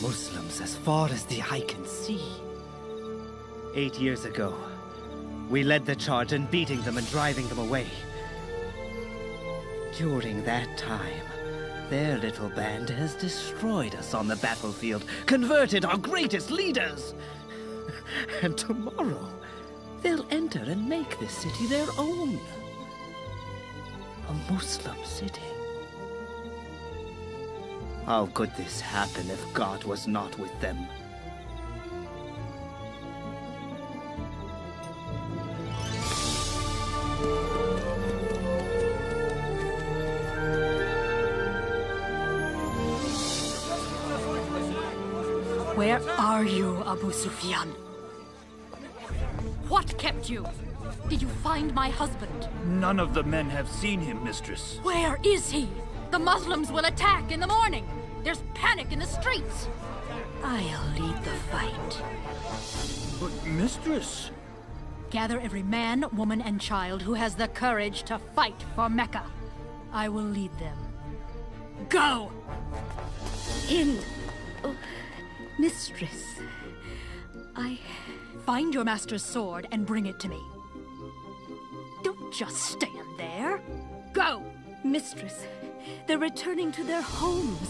Muslims as far as the eye can see. 8 years ago, we led the charge in beating them and driving them away. During that time, their little band has destroyed us on the battlefield, converted our greatest leaders. And tomorrow, they'll enter and make this city their own. A Muslim city. How could this happen if God was not with them? Where are you, Abu Sufyan? What kept you? Did you find my husband? None of the men have seen him, mistress. Where is he? The Muslims will attack in the morning. There's panic in the streets. I'll lead the fight. But, mistress... Gather every man, woman, and child who has the courage to fight for Mecca. I will lead them. Go! Hind. Oh, mistress. Find your master's sword and bring it to me. Don't just stand there. Go! Mistress, they're returning to their homes,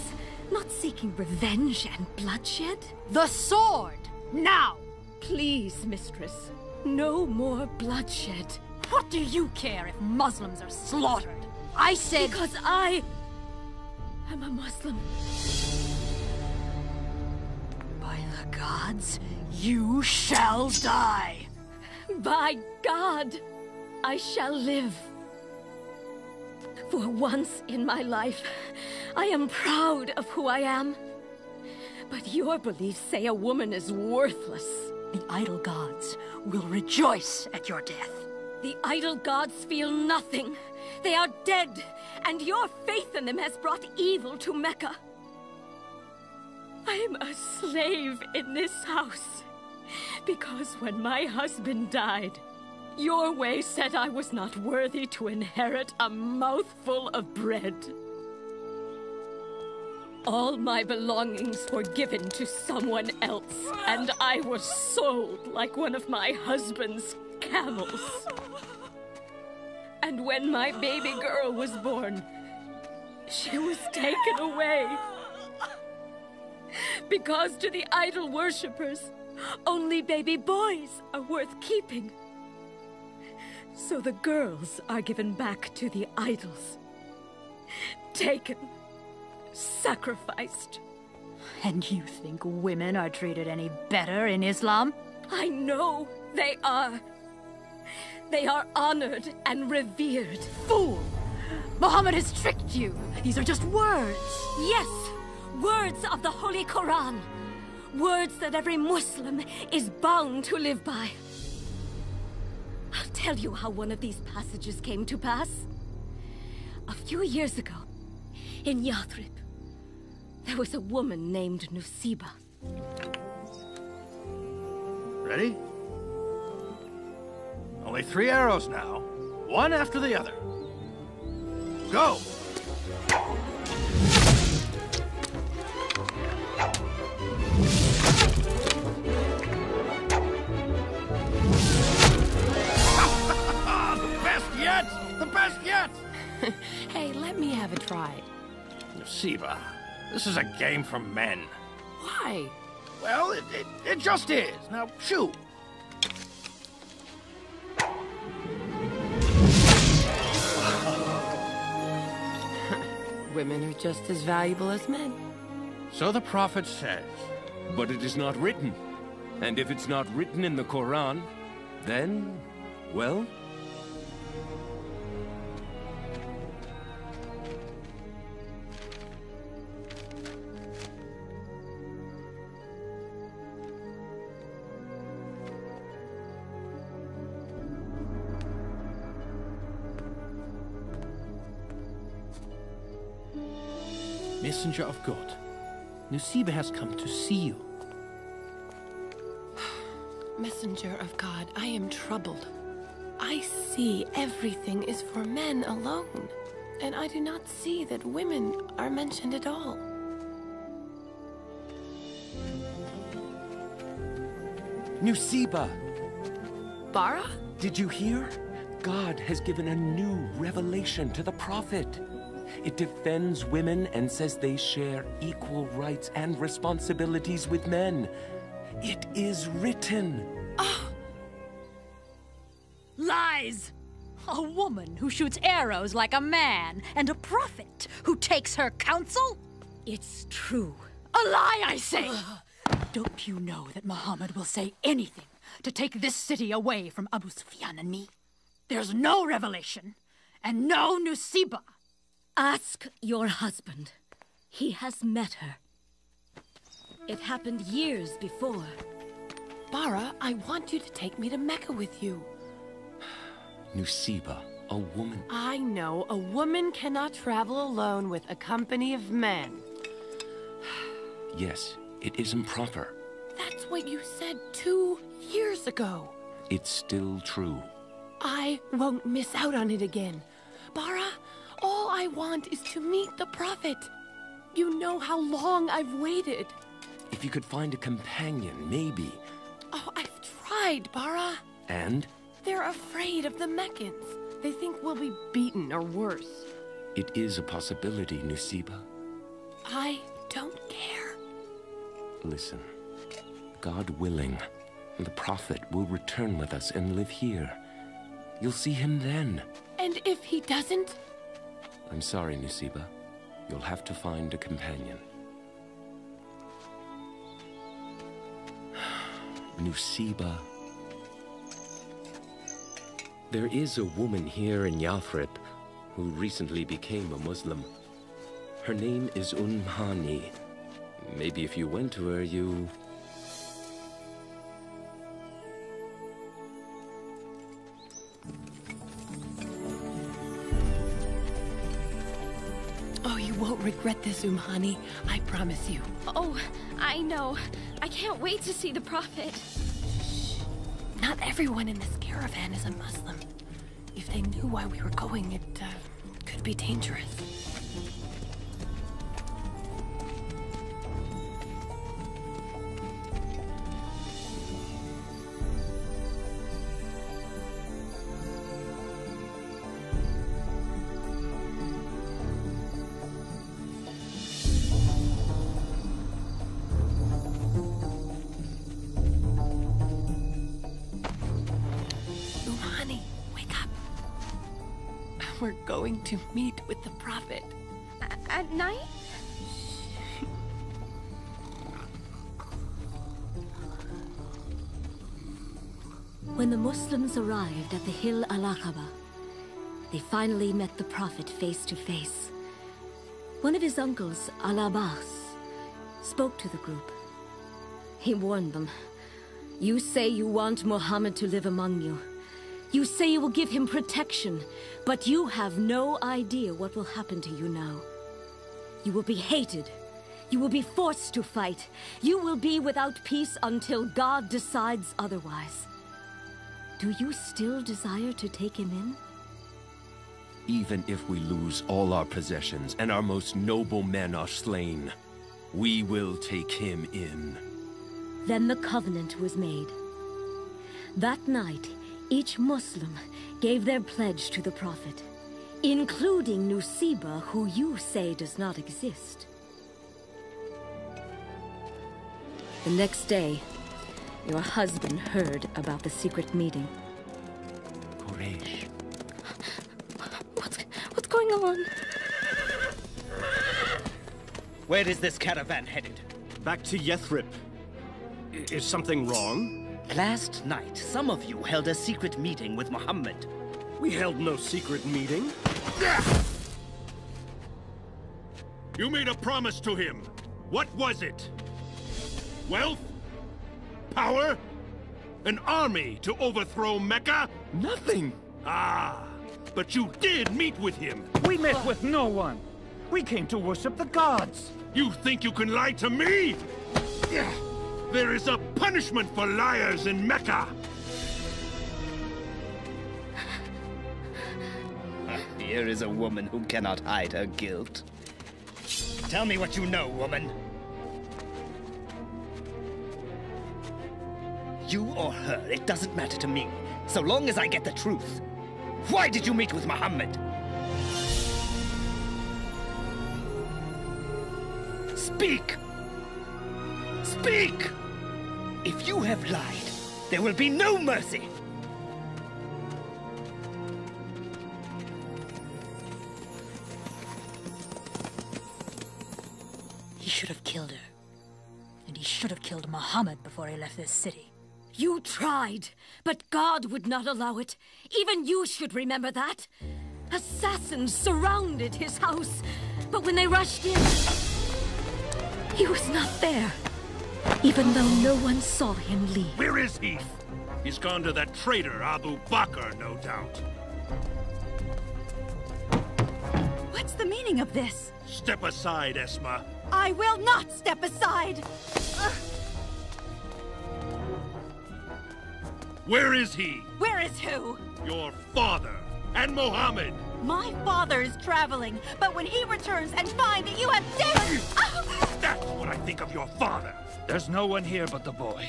not seeking revenge and bloodshed. The sword! Now! Please, mistress, no more bloodshed. What do you care if Muslims are slaughtered? I said... Because I am a Muslim. By the gods, you shall die! By God, I shall live. For once in my life, I am proud of who I am. But your beliefs say a woman is worthless. The idol gods will rejoice at your death. The idol gods feel nothing. They are dead, and your faith in them has brought evil to Mecca. I am a slave in this house, because when my husband died, your way said I was not worthy to inherit a mouthful of bread. All my belongings were given to someone else, and I was sold like one of my husband's camels. And when my baby girl was born, she was taken away. Because to the idol worshippers, only baby boys are worth keeping. So the girls are given back to the idols. Taken. Sacrificed. And you think women are treated any better in Islam? I know they are. They are honored and revered. Fool! Muhammad has tricked you. These are just words. Yes, words of the Holy Quran. Words that every Muslim is bound to live by. I'll tell you how one of these passages came to pass. A few years ago, in Yathrib, there was a woman named Nusybah. Ready? Only 3 arrows now, one after the other. Go! The best yet! Hey, let me have a try. Nusybah, this is a game for men. Why? Well, it just is. Now, shoot. Women are just as valuable as men. So the prophet says. But it is not written. And if it's not written in the Quran, then, well... Messenger of God, Nusybah has come to see you. Messenger of God, I am troubled. I see everything is for men alone, and I do not see that women are mentioned at all. Nusybah! Bara? Did you hear? God has given a new revelation to the Prophet. It defends women and says they share equal rights and responsibilities with men. It is written. Lies! A woman who shoots arrows like a man, and a prophet who takes her counsel? It's true. A lie, I say! Don't you know that Muhammad will say anything to take this city away from Abu Sufyan and me? There's no revelation, and no Nusybah. Ask your husband. He has met her. It happened years before. Bara, I want you to take me to Mecca with you. Nusybah, a woman. I know a woman cannot travel alone with a company of men. Yes, it isn't proper. That's what you said 2 years ago. It's still true. I won't miss out on it again. Bara, all I want is to meet the Prophet. You know how long I've waited. If you could find a companion, maybe. Oh, I've tried, Bara. And? They're afraid of the Meccans. They think we'll be beaten or worse. It is a possibility, Nusybah. I don't care. Listen, God willing, the Prophet will return with us and live here. You'll see him then. And if he doesn't? I'm sorry, Nusybah. You'll have to find a companion. Nusybah. There is a woman here in Yathrib who recently became a Muslim. Her name is Hani. Maybe if you went to her, you... Oh, you won't regret this, Hani. I promise you. Oh, I know. I can't wait to see the Prophet. Not everyone in this caravan is a Muslim. If they knew why we were going, it could be dangerous. We're going to meet with the Prophet. At night? When the Muslims arrived at the hill Al-Aqaba, they finally met the Prophet face to face. One of his uncles, Al-Abbas, spoke to the group. He warned them. You say you want Muhammad to live among you. You say you will give him protection, but you have no idea what will happen to you now. You will be hated. You will be forced to fight. You will be without peace until God decides otherwise. Do you still desire to take him in? Even if we lose all our possessions and our most noble men are slain, we will take him in. Then the covenant was made. That night, each Muslim gave their pledge to the Prophet, including Nusybah, who you say does not exist. The next day, your husband heard about the secret meeting. Quraysh. What's going on? Where is this caravan headed? Back to Yathrib. Is something wrong? Last night, some of you held a secret meeting with Muhammad. We held no secret meeting. You made a promise to him. What was it? Wealth? Power? An army to overthrow Mecca? Nothing! Ah, but you did meet with him. We met with no one. We came to worship the gods. You think you can lie to me? There is a punishment for liars in Mecca. Here is a woman who cannot hide her guilt. Tell me what you know, woman. You or her, it doesn't matter to me, so long as I get the truth. Why did you meet with Muhammad? Speak! Speak! If you have lied, there will be no mercy! He should have killed her. And he should have killed Muhammad before he left this city. You tried, but God would not allow it. Even you should remember that. Assassins surrounded his house, but when they rushed in, he was not there, even though no one saw him leave. Where is he? He's gone to that traitor Abu Bakr, no doubt. What's the meaning of this? Step aside, Esma. I will not step aside! Where is he? Where is who? Your father and Mohammed. My father is traveling, but when he returns and finds that you have dared... That's what I think of your father. There's no one here but the boy.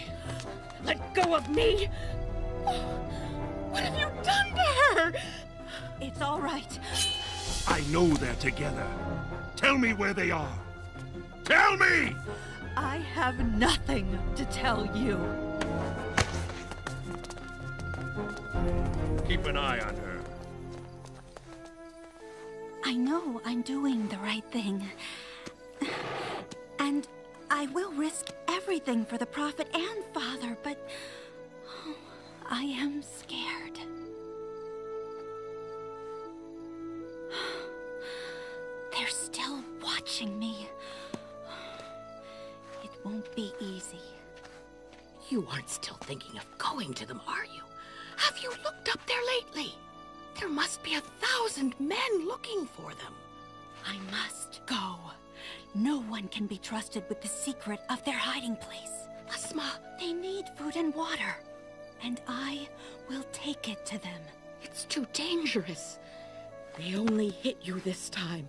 Let go of me! What have you done to her? It's all right. I know they're together. Tell me where they are. Tell me! I have nothing to tell you. Keep an eye on her. I know I'm doing the right thing. And I will risk everything for the Prophet and Father, but I am scared. They're still watching me. It won't be easy. You aren't still thinking of going to them, are you? Have you looked up there lately? There must be 1,000 men looking for them. I must go. No one can be trusted with the secret of their hiding place. Asma, They need food and water, and I will take it to them. it's too dangerous. They only hit you this time.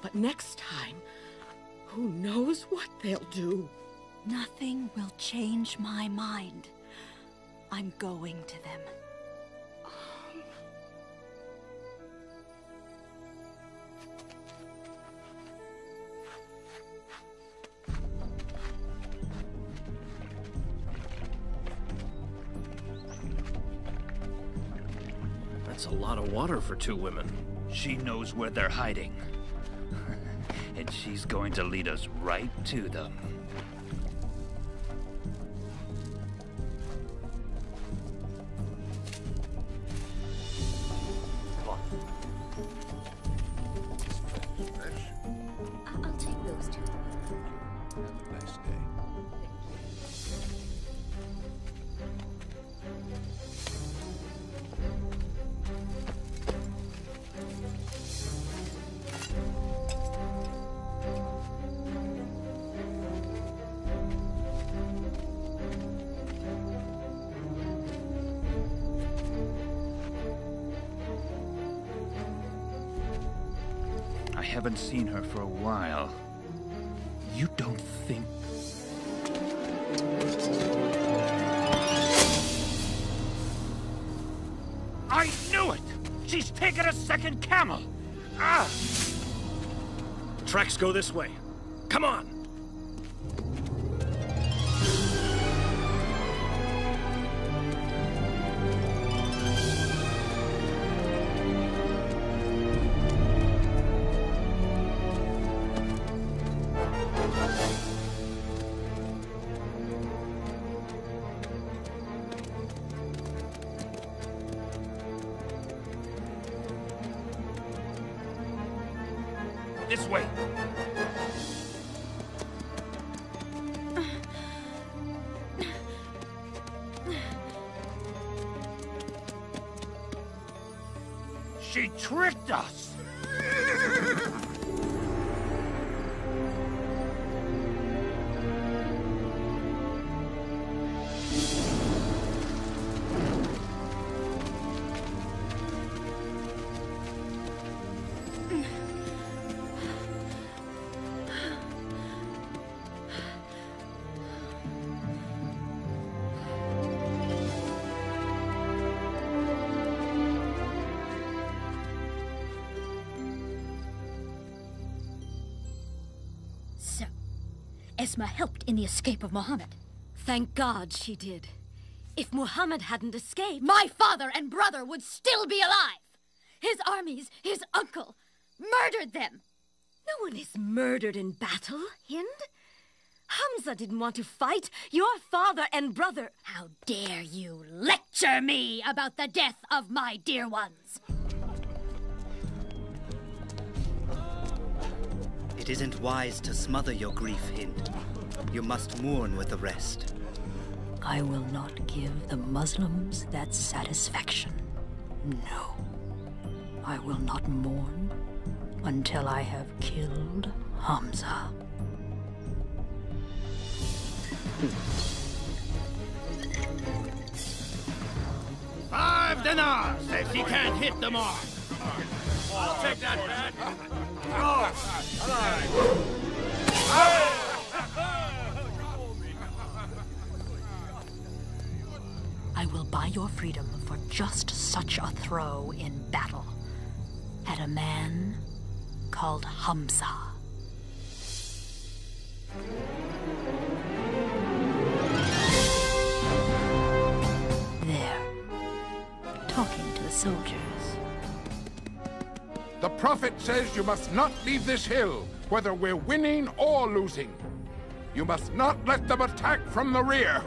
But next time, who knows what they'll do? Nothing will change my mind. I'm going to them. That's a lot of water for 2 women. She knows where they're hiding. And she's going to lead us right to them. I'll take those 2. Have a nice day. I haven't seen her for a while. You don't think... I knew it! She's taken a second camel! Ah! Tracks go this way. Come on! This way! She tricked us! Esma helped in the escape of Muhammad. Thank God she did. If Muhammad hadn't escaped... My father and brother would still be alive! His armies, his uncle, murdered them! No one is murdered in battle, Hind. Hamza didn't want to fight. Your father and brother... How dare you lecture me about the death of my dear ones! It isn't wise to smother your grief, Hind. You must mourn with the rest. I will not give the Muslims that satisfaction. No. I will not mourn until I have killed Hamza. 5 dinars if he can't hit the mark. I'll take that, man. I will buy your freedom for just such a throw in battle at a man called Hamza. There, talking to the soldiers. The Prophet says you must not leave this hill, whether we're winning or losing. You must not let them attack from the rear.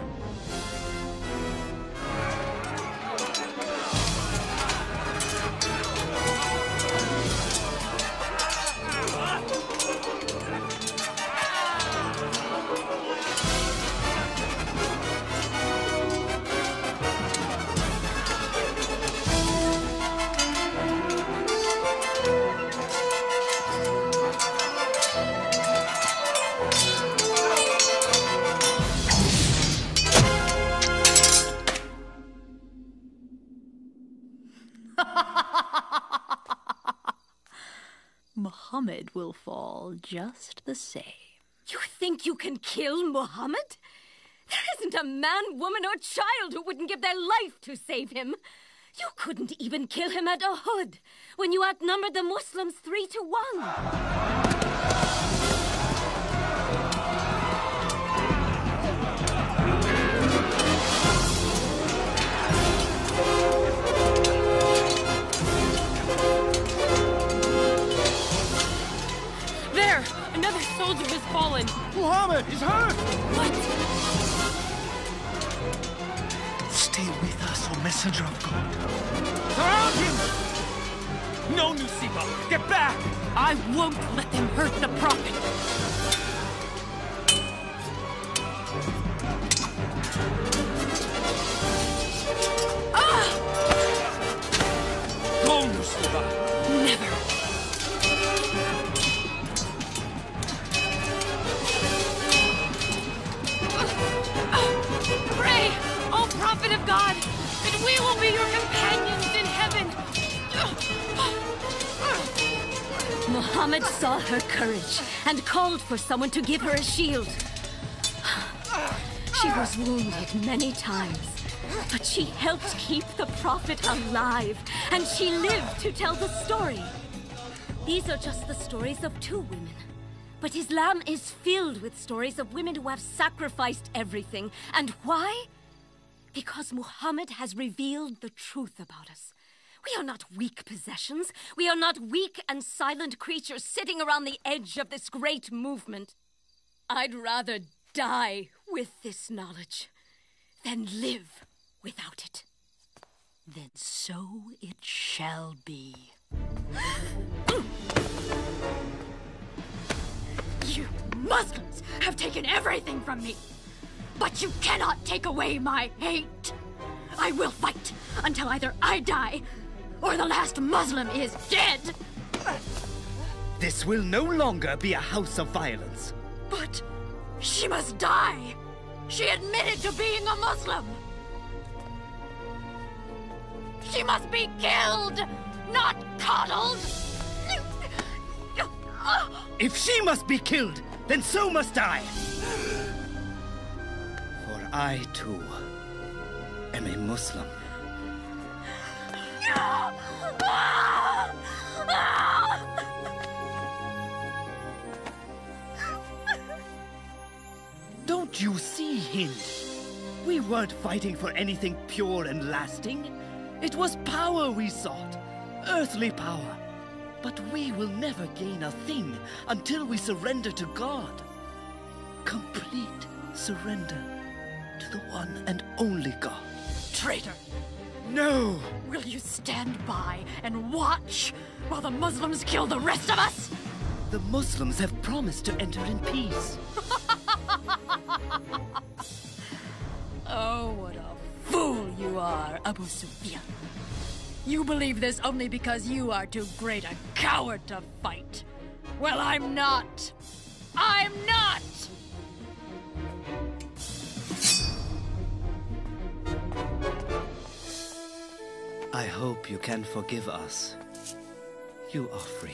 Muhammad will fall just the same. You think you can kill Muhammad? There isn't a man, woman, or child who wouldn't give their life to save him. You couldn't even kill him at Uhud, when you outnumbered the Muslims 3-1. Another soldier has fallen. Muhammad, he's hurt! What? Stay with us, O Messenger of God. Surround him! No, Nusybah! Get back! I won't let them hurt the Prophet! Go, Nusybah! Never! Pray, O Prophet of God, that we will be your companions in heaven! Muhammad saw her courage and called for someone to give her a shield. She was wounded many times, but she helped keep the Prophet alive, and she lived to tell the story. These are just the stories of 2 women. But Islam is filled with stories of women who have sacrificed everything. And why? Because Muhammad has revealed the truth about us. We are not weak possessions. We are not weak and silent creatures sitting around the edge of this great movement. I'd rather die with this knowledge than live without it. Then so it shall be. You Muslims have taken everything from me, but you cannot take away my hate. I will fight until either I die or the last Muslim is dead. This will no longer be a house of violence. But she must die. She admitted to being a Muslim. She must be killed, not coddled. If she must be killed, then so must I. For I, too, am a Muslim. Don't you see, Hind? We weren't fighting for anything pure and lasting. It was power we sought, earthly power. But we will never gain a thing until we surrender to God. Complete surrender to the one and only God. Traitor! No! Will you stand by and watch while the Muslims kill the rest of us? The Muslims have promised to enter in peace. Oh, what a fool you are, Abu Sufyan. You believe this only because you are too great a coward to fight. Well, I'm not. I'm not! I hope you can forgive us. You are free.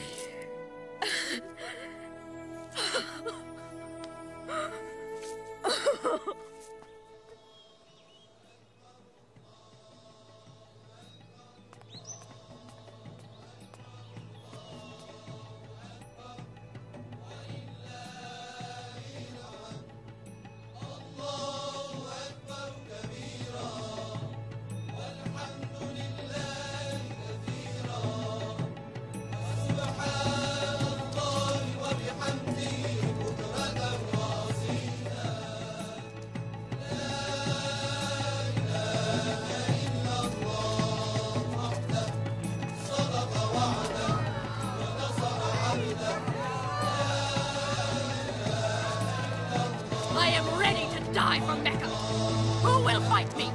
I am ready to die for Mecca. Who will fight me?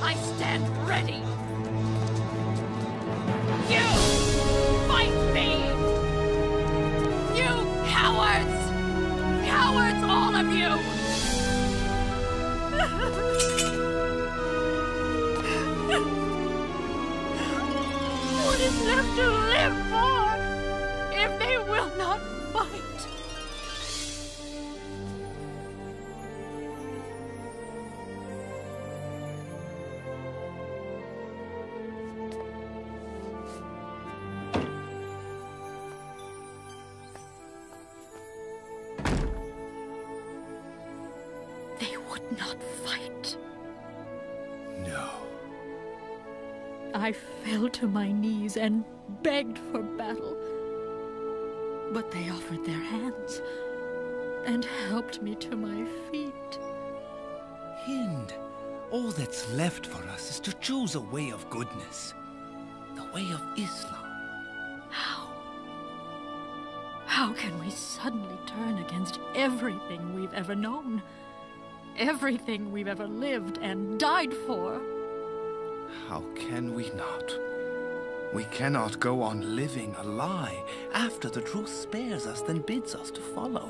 I stand ready. You! Fight me! You cowards! Cowards, all of you! What is left to live for if they will not fight? Not fight. No. I fell to my knees and begged for battle. But they offered their hands and helped me to my feet. Hind, all that's left for us is to choose a way of goodness. The way of Islam. How? How can we suddenly turn against everything we've ever known? Everything we've ever lived and died for? How can we not? We cannot go on living a lie after the truth spares us then bids us to follow.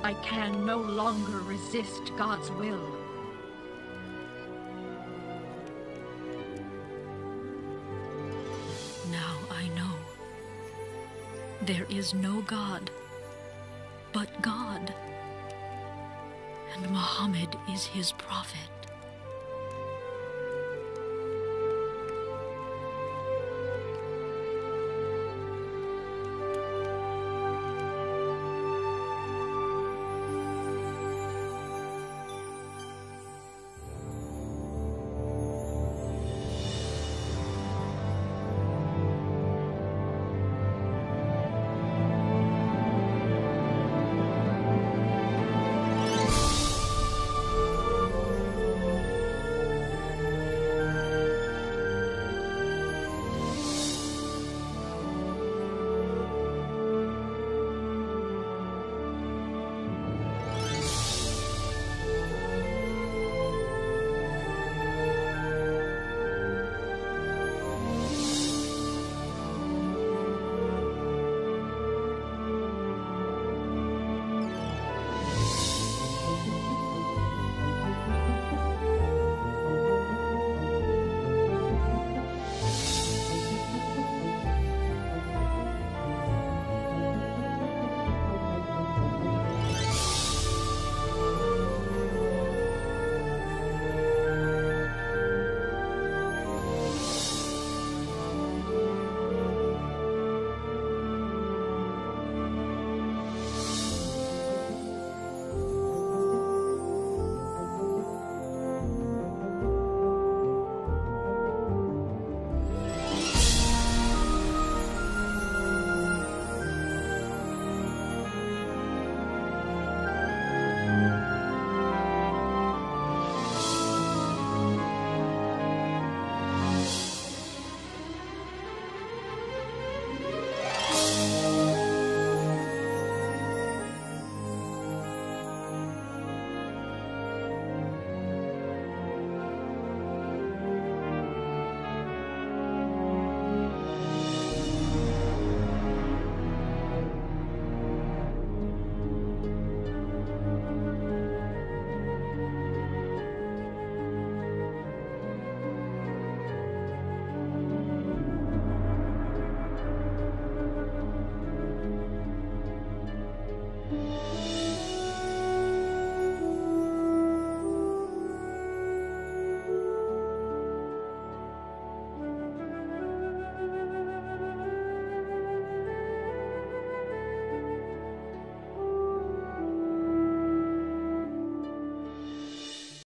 I can no longer resist God's will. Now I know there is no God but God, and Muhammad is his prophet.